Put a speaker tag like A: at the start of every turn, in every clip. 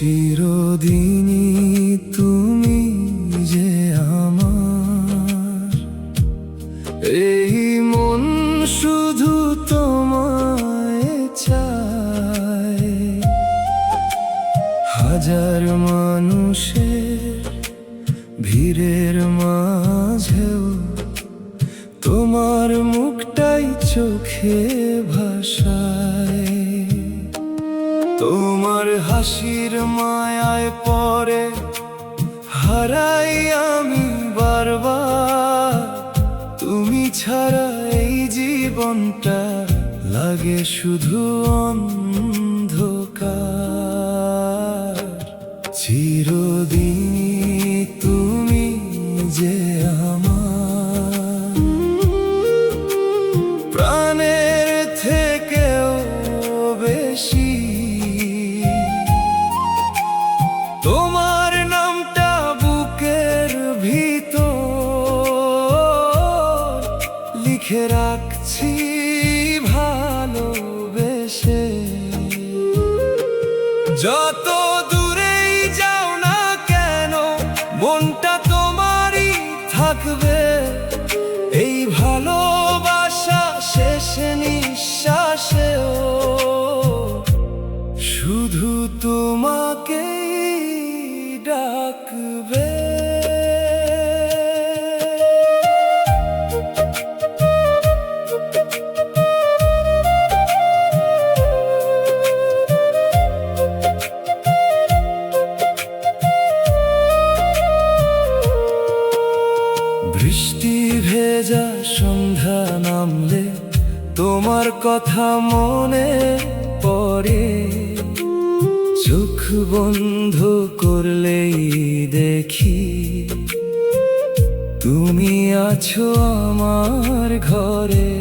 A: চিরদিনই তুমি যে আমার, এই মন শুধু তোমায় চায়। হাজার মানুষের ভিড়ের মাঝেও তোমার মুখটাই চোখে ভাসায়। তোমার হাসির মায়ায় পরে হারাই আমি বারবার। তুমি ছাড়া এই জীবনটা লাগে শুধু অন্ধকার। চিরদিনই তুমি যে আমার, প্রাণের থেকেও বেশি। তোমার নামটা বুকের ভিতর লিখে রাখছি ভালোবেসে। যত দূরেই যাও না কেন মনটা তোমারই থাকবে। এই ভালোবাসা শেষ নিঃশ্বাসেও শুধু তোমাকেই ডাকবে। বৃষ্টি ভেজা সন্ধ্যা নামলে তোমার কথা মনে পড়ে। চোখ বন্ধ করলেই দেখি তুমি আছো আমার ঘরে।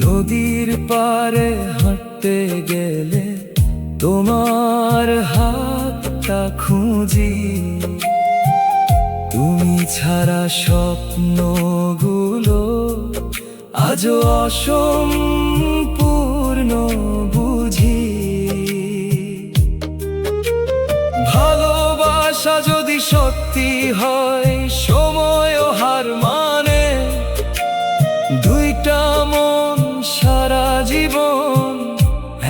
A: নদীর পাড়ে হাঁটতে গেলে তোমার হাতটা খুঁজি। তুমি ছাড়া স্বপ্নগুলো আজও অসম্পূর্ণ বুঝি। ভালোবাসা যদি সত্যি হয় সময়ও হার মানে। দুইটা মন সারা জীবন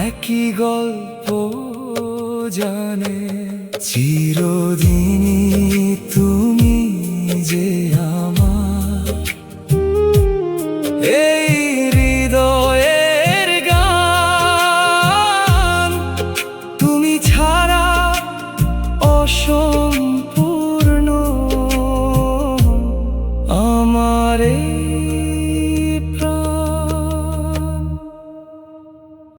A: একই গল্প জানে। চিরদিনই তুমি যে আমার।